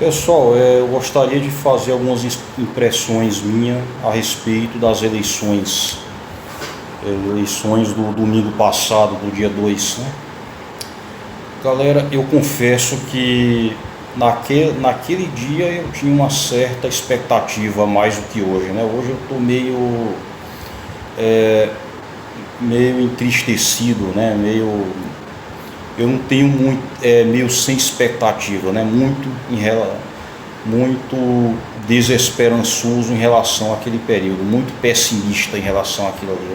Pessoal, eu gostaria de fazer algumas impressões minhas a respeito das eleições do domingo passado, do dia 2, né? Galera, eu confesso que naquele dia eu tinha uma certa expectativa mais do que hoje, né? Hoje eu estou meio entristecido, né? Eu não tenho muito, meio sem expectativa, né? Muito desesperançoso em relação àquele período, muito pessimista em relação àquilo ali.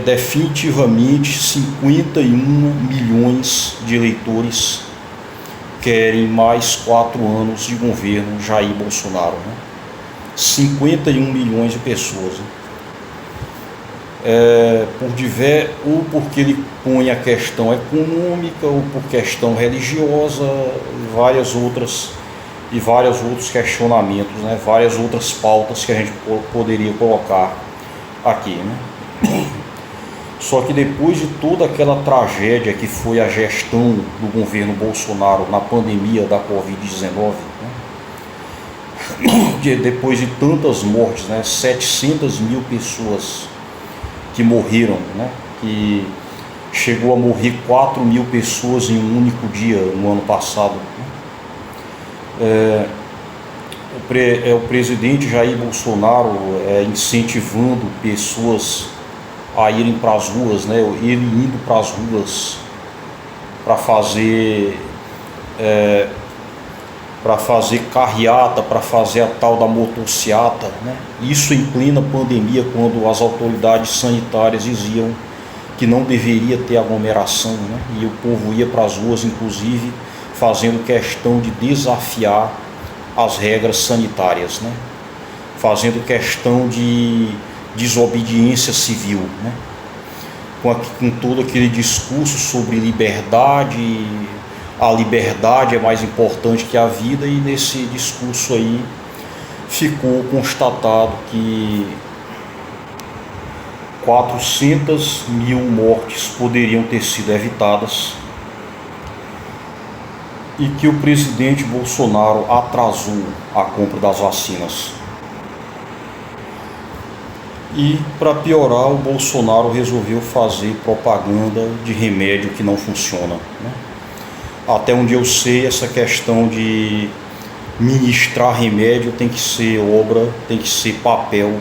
Definitivamente 51 milhões de eleitores querem mais 4 anos de governo Jair Bolsonaro, né? 51 milhões de pessoas, né? Ou porque ele põe a questão econômica, ou por questão religiosa, e vários outros questionamentos, né? Várias outras pautas que a gente poderia colocar aqui, né? Só que depois de toda aquela tragédia que foi a gestão do governo Bolsonaro na pandemia da Covid-19, né? Depois de tantas mortes, né? 700 mil pessoas que morreram, né? Que chegou a morrer 4 mil pessoas em um único dia no ano passado, né? O presidente Jair Bolsonaro incentivando pessoas a irem para as ruas, né? Ele indo para as ruas para fazer carreata, para fazer a tal da motociata, né? Isso em plena pandemia, quando as autoridades sanitárias diziam que não deveria ter aglomeração, né? E o povo ia para as ruas, inclusive, fazendo questão de desafiar as regras sanitárias, né? Fazendo questão de desobediência civil, né? Com todo aquele discurso sobre liberdade, a liberdade é mais importante que a vida, e nesse discurso aí ficou constatado que 400 mil mortes poderiam ter sido evitadas e que o presidente Bolsonaro atrasou a compra das vacinas. E, para piorar, o Bolsonaro resolveu fazer propaganda de remédio que não funciona, né? Até onde eu sei, essa questão de ministrar remédio tem que ser papel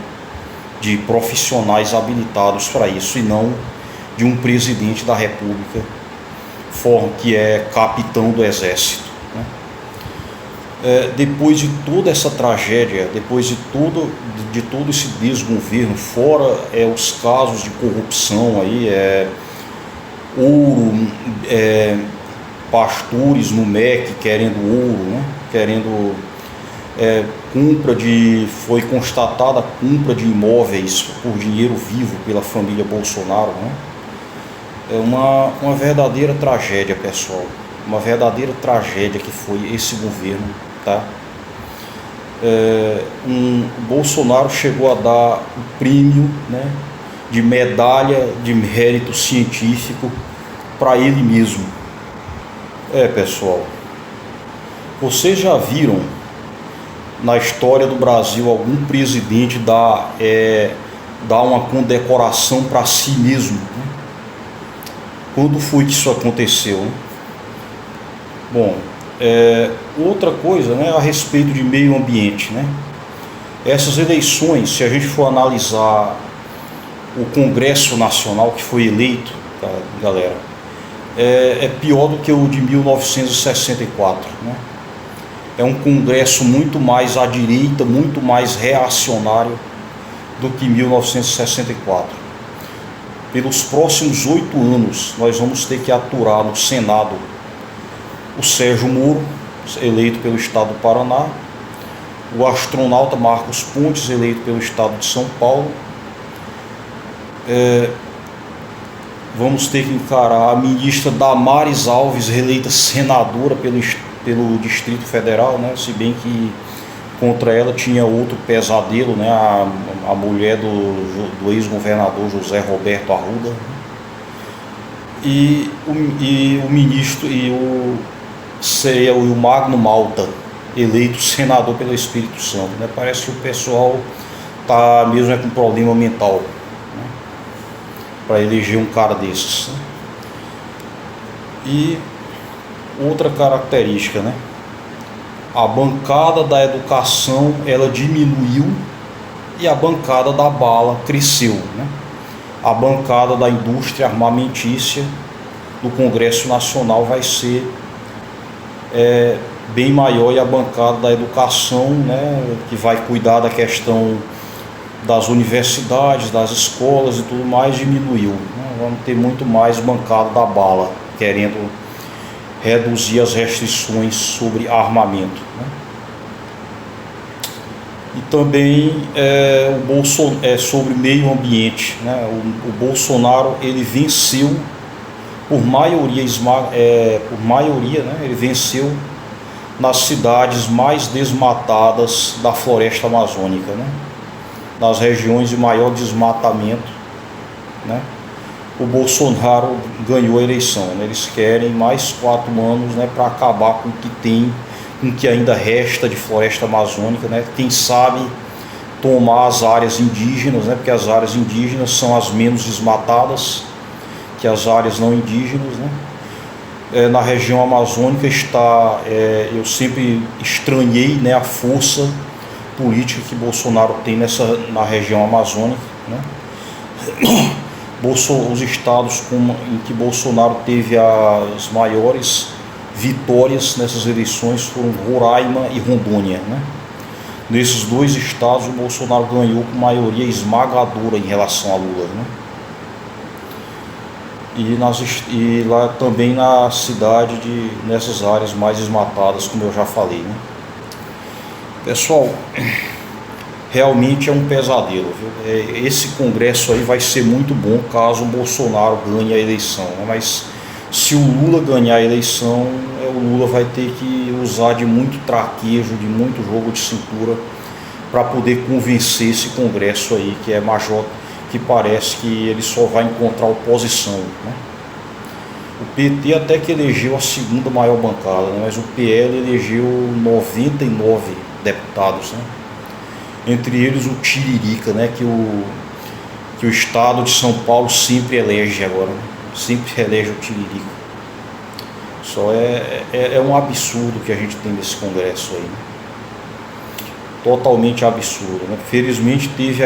de profissionais habilitados para isso, e não de um presidente da República, que é capitão do Exército, né? Depois de toda essa tragédia, depois de todo esse desgoverno, fora os casos de corrupção aí, ouro, pastores no MEC querendo ouro, né? Foi constatada a compra de imóveis por dinheiro vivo pela família Bolsonaro, né? É uma verdadeira tragédia, pessoal, uma verdadeira tragédia que foi esse governo, tá? Bolsonaro chegou a dar o prêmio, né, de medalha de mérito científico para ele mesmo. Pessoal, vocês já viram na história do Brasil algum presidente dar uma condecoração para si mesmo, né? Quando foi que isso aconteceu, né? Bom, outra coisa, né, a respeito de meio ambiente, né? Essas eleições, se a gente for analisar o Congresso Nacional que foi eleito, tá, galera, é pior do que o de 1964, né? É um Congresso muito mais à direita, muito mais reacionário do que 1964. Pelos próximos 8 anos, nós vamos ter que aturar no Senado o Sérgio Moro, eleito pelo estado do Paraná, o astronauta Marcos Pontes, eleito pelo estado de São Paulo. Vamos ter que encarar a ministra Damares Alves, reeleita senadora pelo Distrito Federal, né? Se bem que contra ela tinha outro pesadelo, né? A mulher do ex-governador José Roberto Arruda, e o ministro e o seria o Magno Malta, eleito senador pelo Espírito Santo, né? Parece que o pessoal tá mesmo com problema mental, né, para eleger um cara desses, né? E outra característica, né? A bancada da educação ela diminuiu e a bancada da bala cresceu, né? A bancada da indústria armamentícia do Congresso Nacional vai ser bem maior, e a bancada da educação, né, que vai cuidar da questão das universidades, das escolas e tudo mais, diminuiu, né? Vamos ter muito mais bancada da bala, querendo reduzir as restrições sobre armamento, né? E também sobre meio ambiente, né? O Bolsonaro ele venceu por maioria, né? Ele venceu nas cidades mais desmatadas da floresta amazônica, né? Nas regiões de maior desmatamento, né? O Bolsonaro ganhou a eleição, né? Eles querem mais 4 anos, né, para acabar com o que tem, com o que ainda resta de floresta amazônica, né? Quem sabe tomar as áreas indígenas, né? Porque as áreas indígenas são as menos desmatadas que as áreas não indígenas, né? Na região amazônica está, eu sempre estranhei, né, a força política que Bolsonaro tem na região amazônica, né? Os estados em que Bolsonaro teve as maiores vitórias nessas eleições foram Roraima e Rondônia, né? Nesses 2 estados o Bolsonaro ganhou com maioria esmagadora em relação a Lula, né? E lá também na cidade, nessas áreas mais desmatadas, como eu já falei, né? Pessoal, realmente é um pesadelo, viu? Esse congresso aí vai ser muito bom caso o Bolsonaro ganhe a eleição, né? Mas se o Lula ganhar a eleição, o Lula vai ter que usar de muito traquejo, de muito jogo de cintura para poder convencer esse congresso aí, que é major, que parece que ele só vai encontrar oposição, né? O PT até que elegeu a segunda maior bancada, né? Mas o PL elegeu 99 deputados, né? Entre eles o Tiririca, né? Que o estado de São Paulo sempre elege agora, né? Sempre elege o Tiririca. Só é um absurdo que a gente tem nesse congresso aí, né? Totalmente absurdo, né? Felizmente teve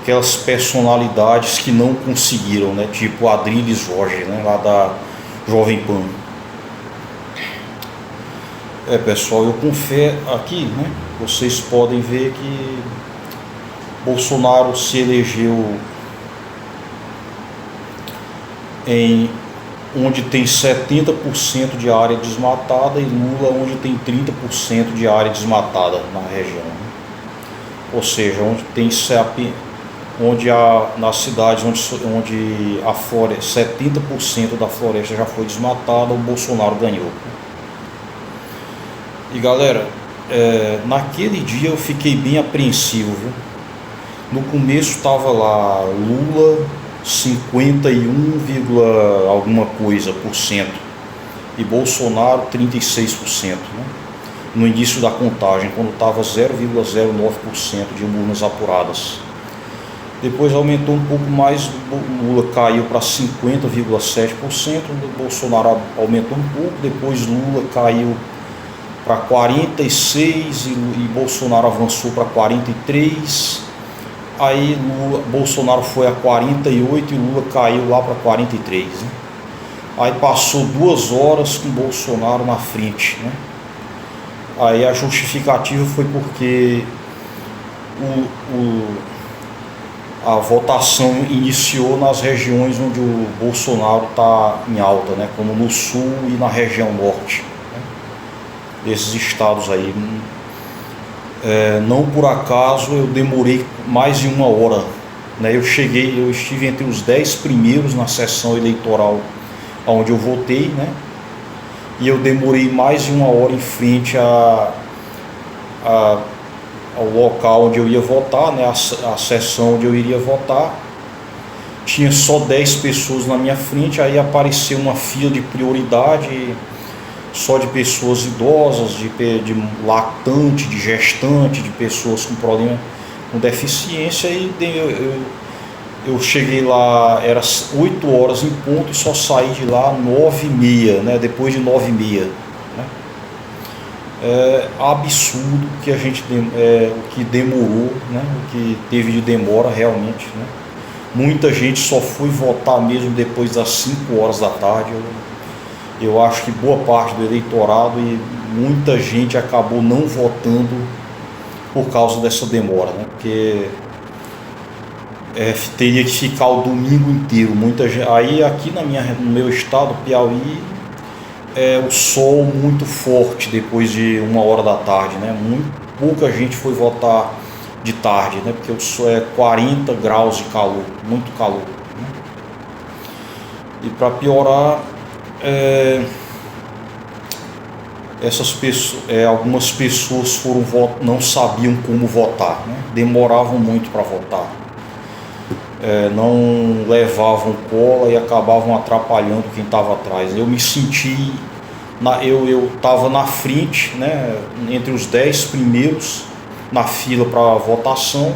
aquelas personalidades que não conseguiram, né? Tipo Adriles Jorge, né? Lá da Jovem Pan. Pessoal, eu confio aqui, né? Vocês podem ver que Bolsonaro se elegeu onde tem 70% de área desmatada, e Lula onde tem 30% de área desmatada na região, né? Ou seja, nas cidades onde a floresta, 70% da floresta já foi desmatada, o Bolsonaro ganhou. E galera, naquele dia eu fiquei bem apreensivo, viu? No começo estava lá Lula 51, alguma coisa por cento e Bolsonaro 36%, né? No início da contagem, quando estava 0,09% de urnas apuradas. Depois aumentou um pouco mais, Lula caiu para 50,7%, Bolsonaro aumentou um pouco, depois Lula caiu para 46% e Bolsonaro avançou para 43%. Aí Bolsonaro foi a 48% e Lula caiu lá para 43%, né? Aí passou 2 horas com Bolsonaro na frente, né? Aí a justificativa foi porque a votação iniciou nas regiões onde o Bolsonaro está em alta, né? Como no sul e na região norte, né? Desses estados aí. Não por acaso eu demorei mais de 1 hora, né? Eu estive entre os 10 primeiros na sessão eleitoral onde eu votei, né? E eu demorei mais de 1 hora em frente ao local onde eu ia votar, né? A sessão onde eu iria votar. Tinha só 10 pessoas na minha frente, aí apareceu uma fila de prioridade só de pessoas idosas, de lactante, de gestante, de pessoas com problema, com deficiência. E eu cheguei lá, era 8 horas em ponto e só saí de lá 9h30, né? Depois de 9h30. Né? É absurdo que a gente, o que demorou, né? O que teve de demora realmente. Né? Muita gente só foi votar mesmo depois das 5 horas da tarde. Eu acho que boa parte do eleitorado e muita gente acabou não votando por causa dessa demora, né? Porque teria que ficar o domingo inteiro. Muita gente, aí aqui no meu estado, Piauí, o sol muito forte depois de 1 hora da tarde, né? Pouca gente foi votar de tarde, né? Porque o sol é 40 graus de calor, muito calor. Né? E para piorar, algumas pessoas não sabiam como votar, né? Demoravam muito para votar, não levavam cola e acabavam atrapalhando quem estava atrás. Eu me senti, eu estava na frente, né? Entre os 10 primeiros na fila para votação,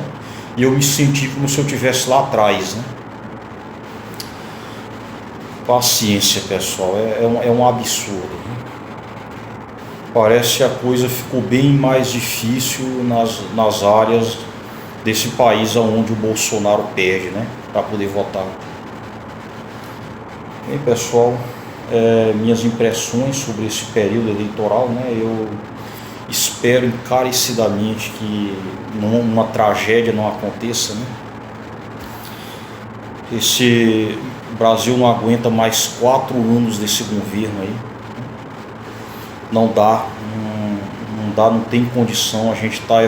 e eu me senti como se eu estivesse lá atrás, né? Paciência, pessoal, é um absurdo. Né? Parece que a coisa ficou bem mais difícil nas áreas desse país onde o Bolsonaro perde, né? Para poder votar. Bem, pessoal, minhas impressões sobre esse período eleitoral, né? Eu espero encarecidamente que uma tragédia não aconteça, né? O Brasil não aguenta mais 4 anos desse governo aí. Não dá, não tem condição. A gente está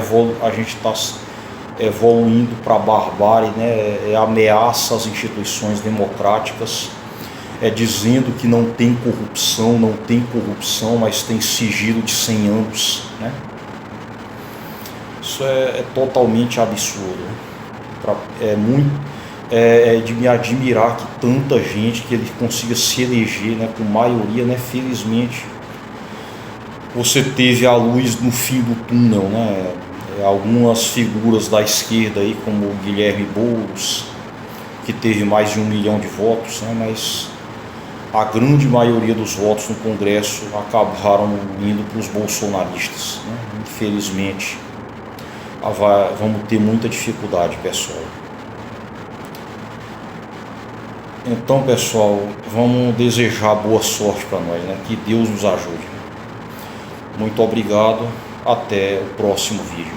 evoluindo para a barbárie, né? Ameaça às instituições democráticas, dizendo que não tem corrupção, mas tem sigilo de 100 anos, né? Isso é totalmente absurdo. É de me admirar que tanta gente, que ele consiga se eleger, né, com maioria, né? Felizmente você teve a luz no fim do túnel, né? Algumas figuras da esquerda aí, como o Guilherme Boulos, que teve mais de 1 milhão de votos, né? Mas a grande maioria dos votos no Congresso acabaram indo para os bolsonaristas, né? Infelizmente vamos ter muita dificuldade, pessoal. Então, pessoal, vamos desejar boa sorte para nós, né? Que Deus nos ajude. Muito obrigado, até o próximo vídeo.